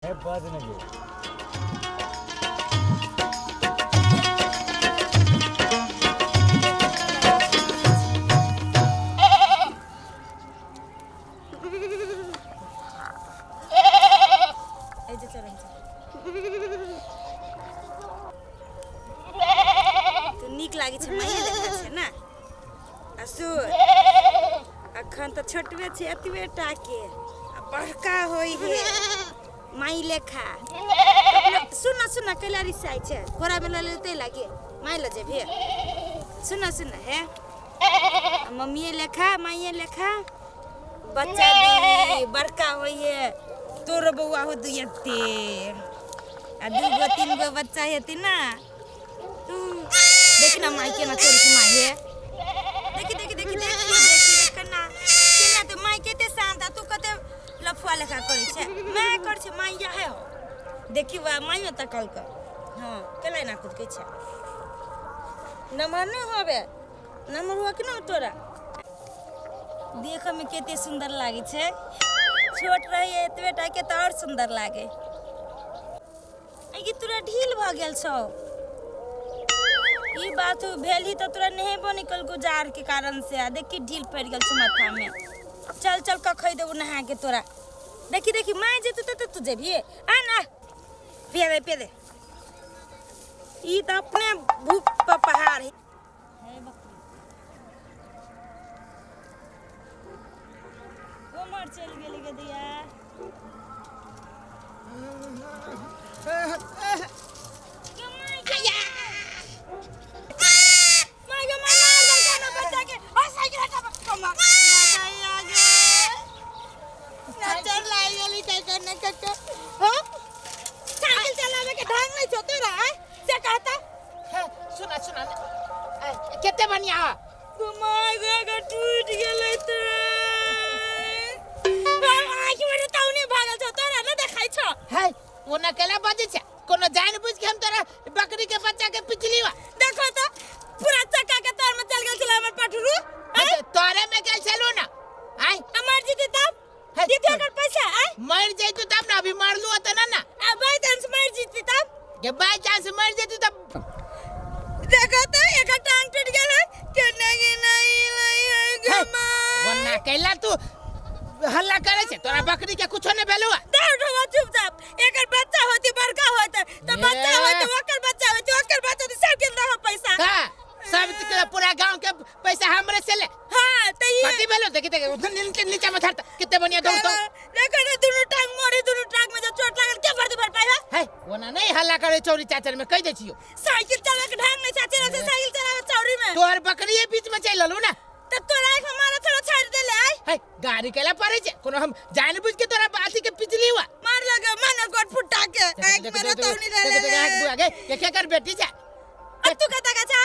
है बाद में जो नीक लागे छै माये देखै छै ना असु अखन त छोटवे छै एतबे टाके आ बड़का होई है माई लेखा सुन सुन कैला रिसाई छै घोड़ा में लेते लागे माई ल जेबे सुन है मम्मी लेखा माई लेखा बच्चा दी बड़का होई है तोर बउआ हो दुयते आ दूगो तीन गो बच्चा हेती ना देखी ना माई केना चोरी के माई है देखी केना तो माई केते शांत तू कते लफुआ लेखा करे छै मैं कर छै माई या है देखी वा माई त कल कर हां केला ना कुछ के छै नंबर न होबे नंबर हुआ कि ना तोरा देख में केते सुंदर लागे छै छोट रही एतबे टा के त और सुंदर लागे आई तोरा ढील भ गेल छौ ई बात भेली तो तोरा नहीं बनिकल गुजार के कारण से देखी ढील पड़ गेल छ माथा में चल चल क खई देबो नहा के तोरा देखी मां जेतु त तू जेबी आ ना पे दे ई त अपने भूख पर पहाड़ है उमर चल गेली गे दिया सुना केते बढ़िया घुमाई गे टूट गेलै त आखि में ताउने भागल छ तोरा न देखाइ छ है ओना केला बजे छ कोनो जान बुझ के हम तोरा बकरी के बच्चा के पिछली वा देखो तो पूरा चक्का के तार में चल गेल छला हमर पठरू तोरे में गेल छलो ना आई अमर जीते तब जीते कर पैसा आई मर जइतु तब ना अभी मारलू त ना आ बाय चांस मर जीती तब के बाय चांस मर जइतु तब देखो तो एक टांग टूट गेल केने के नहीं लाई गमा वरना कैला तू हल्ला करे छे तोरा बकरी के कुछो ने भेलुआ दौड़ हो चुपचाप एकर बच्चा होती बड़का होत त बच्चा होत ओकर बच्चा होत सब के ना पैसा का सब के पूरा गांव के पैसा हमरे से ले हां त ये कथि भेलो देखि उधर नीचे में धरता कितने बढ़िया दौड़तो देखो ना दोनों टांग मोरे दोनों टांग में जो चोट लागल के भर पाए है ओना नहीं हल्ला करे चोरी चाचर में कह दे छियो साइकिल चला के ढंग में चाचे से साइकिल चलावे चौरी में तोर बकरी बीच में चल ललू ना त तोरा एक हमारा थोड़ा छोड़ दे ले आई है गाड़ी केला पड़े छे कोनो हम जान बुझ के तोरा बाती के पिछली हुआ मार लगे मन कोट फुटा के एक मेरा तो नहीं रह ले आगे के कर बेटी छे अब तू कहता का छा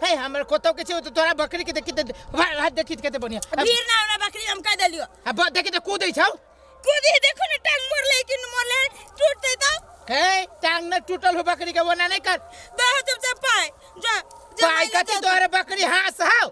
है हमर कोतो के छे तो तोरा बकरी के देखि हाथ देखि केते बढ़िया भीड़ ना हमरा बकरी हम कह देलियो अब देखि त कूदै छौ कूदी देखो ना टांग मोर लेकिन मोर ले टूटते तो है टांग न टूटल हो बकरी के वना नहीं कर देह तुम सब पाए जा पाई कति तोरे बकरी हास हाउ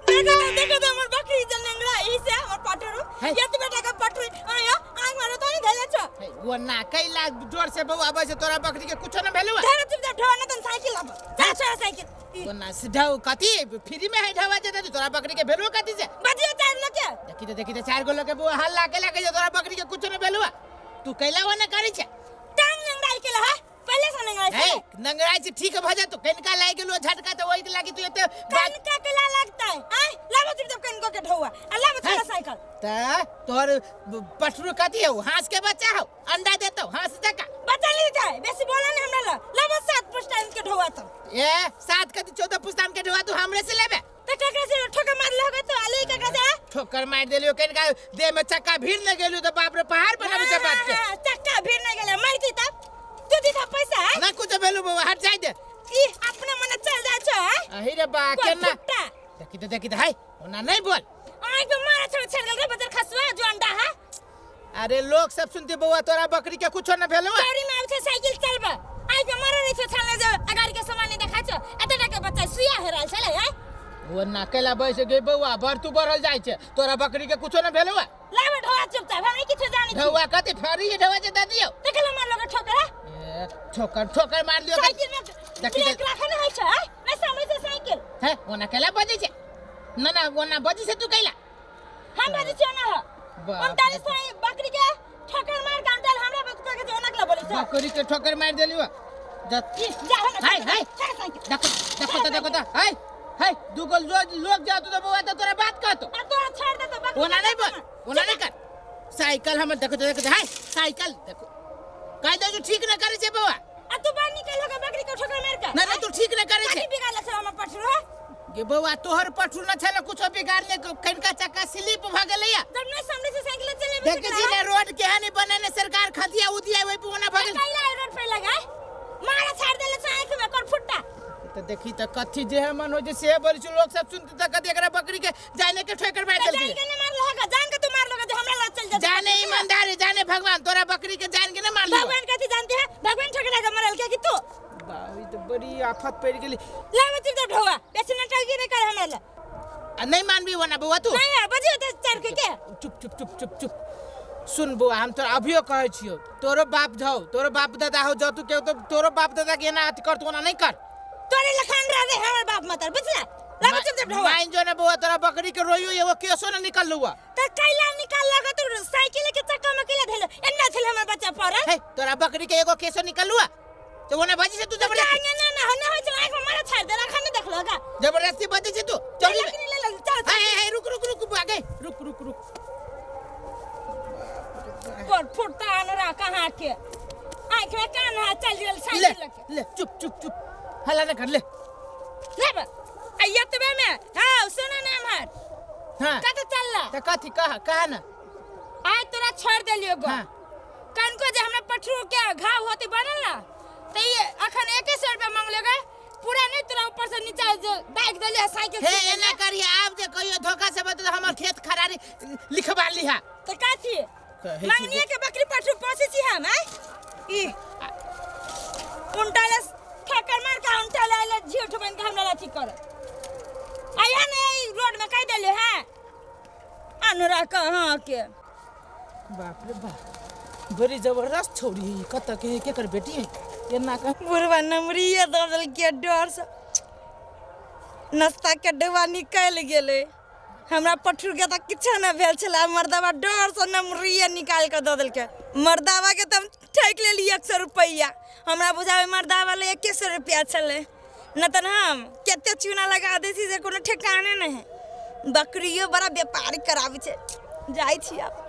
देखो तो हमर बकरी चल नेंगड़ा ई से हमर पटरू ये तो बेटा का पटरू आया आग मारो तो नहीं धैले छ वना कैला जोर से बउ आबे से तोरा बकरी के कुछो न भेलुआ धर तुम जा ढोना तन साइकिल अब जा छोरा साइकिल वना सिधाउ कति फ्री में है ढवा जे तोरा बकरी के भेलुआ कति से बजियो चार लके देखि तो चार गो लगे बउ हल्ला केला के तोरा बकरी के कुछो न भेलुआ तू कैला वना करी छे टांग नंगड़ाई केला है पहले से नंगड़ाई है नंगड़ाई से ठीक भ जा तो कनका लाग गेलो झटका तो वही लागी तू एते कनका केला लगता है आई लाबो तुम जब कनको के ढौआ आ लाबो छोरा साइकिल त तोर पटरू कति हो हांस के बच्चा हो अंडा देतो हांस जका बच्चा ले जाए बेसी बोला नहीं हमरा लाबो 7 पुस्तान के ढौआ तो ए 7 कति 14 पुस्तान के ढौआ तू हमरे से लेबे त ककरा से ठोकर मार लगे तो आले ककरा से ठोकर मार देलियो कनका देह में चक्का भीड़ न गेलु तो बाप रे पहाड़ बनाबे से बात के चक्का भीड़ नहीं गेले मारती तब तू दी था पैसा है ना कुछ भेलु बाबा हट जाय दे ई अपने मन चल जा छ अही रे बा केना देखि त हाय ओना नहीं बोल आई के मारा छोड़ छड़ गल बदर खसवा जो अंडा है अरे लोग सब सुनते बउआ तोरा बकरी के कुछो न भेलु गाड़ी में आछे साइकिल चलबा आई के मारा रे छाले जो अगाड़ी के सामान नहीं देखा छ एतटा के बच्चा सुया हेराल छले आई वो नाकेला बैसे गे बउआ भर तू बढ़ल जाय छे तोरा बकरी के कुछो न भेलुआ लाबे ढोआ चुपचाप हम किछु जानि छी ढौआ कते फरी ढौआ जे द दियो देखला मार लगे ठोकर ठोकर मार दियो साइकिल में ब्रेक राखने है छै नै समझ से साइकिल है वो नाकेला बजे छे ना वो ना बजे से तू कैला हम बजे छै ना हम तारे से बकरी के ठोकर मार कांटल हमरा बकरी के ओनकला बोली छ बकरी के ठोकर मार देलियो हाय देखो तो हाय दुगल लोग जा तो बउआ तो तोरा बात कहतो तोरा छोड़ दे तो बकरी ओना नहीं कर साइकिल हम देखो हाय साइकिल देखो कायदा जो ठीक न करे छे बउआ आ तू बाहर निकल होगा बकरी के ठोकर मार के नहीं तू ठीक न करे छे बिगाड़ले छ हमर पठुर गे बउआ तोहर पठुर न छले कुछो बिगाड़ले कनका चक्का स्लिप भ गेलैया जब नै सामने से साइकिल चले देख जी ने रोड के हानि बनेने सरकार खदिया उदिया ओइ पुना भ गेल कैला रोड पे लगा मारा छाड़ देले छ आंख में कोन फुट्टा तो देखी त कथि जे है मन हो जे से बोल छ लोग सब सुनते त कथि एकरा बकरी के जाने के ठोकर मार देल जान के न मार लगा जान के तू मार लगा जो हमरा ला चल जा जाने ईमानदारी जाने भगवान तोरा बकरी के जान के न मार लियो भगवान कथि जानते है भगवान ठोकरा के मरल के कि तू बाई तो बड़ी आफत पड़ गेली ला में चुप ढोवा ऐसे न टगी नहीं कर हमरा ला नहीं मानबी वना बउआ तू नहीं बजे तो चार के चुप सुन बुआ हम तो अभियो कहे छियो तोरो बाप जाओ तोरो बाप दादा हो जा तू के तो तोरो बाप दादा के ना अति कर तो ना नहीं कर तोरे लखन रह दे हमर बाप मतर बुझला ला चुप ढोवा माइन जो ना बुआ तोरा बकरी के रोइयो एगो केसो ना निकल लुआ त कैला निकाल लगा तू साइकिल के चक्का में कैला धेल एन्ना छले हमर बच्चा पर हे तोरा बकरी के एगो केसो निकल लुआ तो वना बाजी से तू जबरदस्ती ना होना हो चला आंख में मारा छाड़ दे रखा नहीं देख लगा जबरदस्ती बाजी से तू चल ले चल हे रुक आगे रुक पर फुटता अनरा कहां के आंख में कान है चल जल साइकिल ले चुप हल्ला न कर ले बा अयतबे में हां सुना ना हमार हां कत चलला त कथि कहा ना आय तोरा छोड़ देलियो गो हां कान को जे हमरा पठरू के घाव होते बनल ना त ये अखन 100 रुपया मांगले गए पूरा नहीं तोरा ऊपर से नीचे जो बैग देले साइकिल हे एना करिए आप जे कहियो धोखा से बता हमर खेत खरारी लिखवा लिहा त काथी मांगनिए के बकरी पठरू पोसे छी हम ई उनटाले ठोकर मार का उनटाले झूठ बन के हमरा लाठी कर आया नहीं रोड में कह देले है अनरा कहां के बाप रे बाप बड़ी जबरदस्त छोरी कत के कर बेटी है एना का बुरवा नमरिए दल के डर से नाश्ता के डब्बा निकल गेले हमरा पठुर के त किछ न भेल छला मर्दावा डर से नमरिए निकाल के द देल के मर्दावा के त ठेक लेली 100 रुपया हमरा बुझावे मर्दावा ले 100 रुपया छले न त हम केते चूना लगा देसी जे कोनो ठिकाने नहीं बकरियो बड़ा व्यापार करावे छे जाई छी अब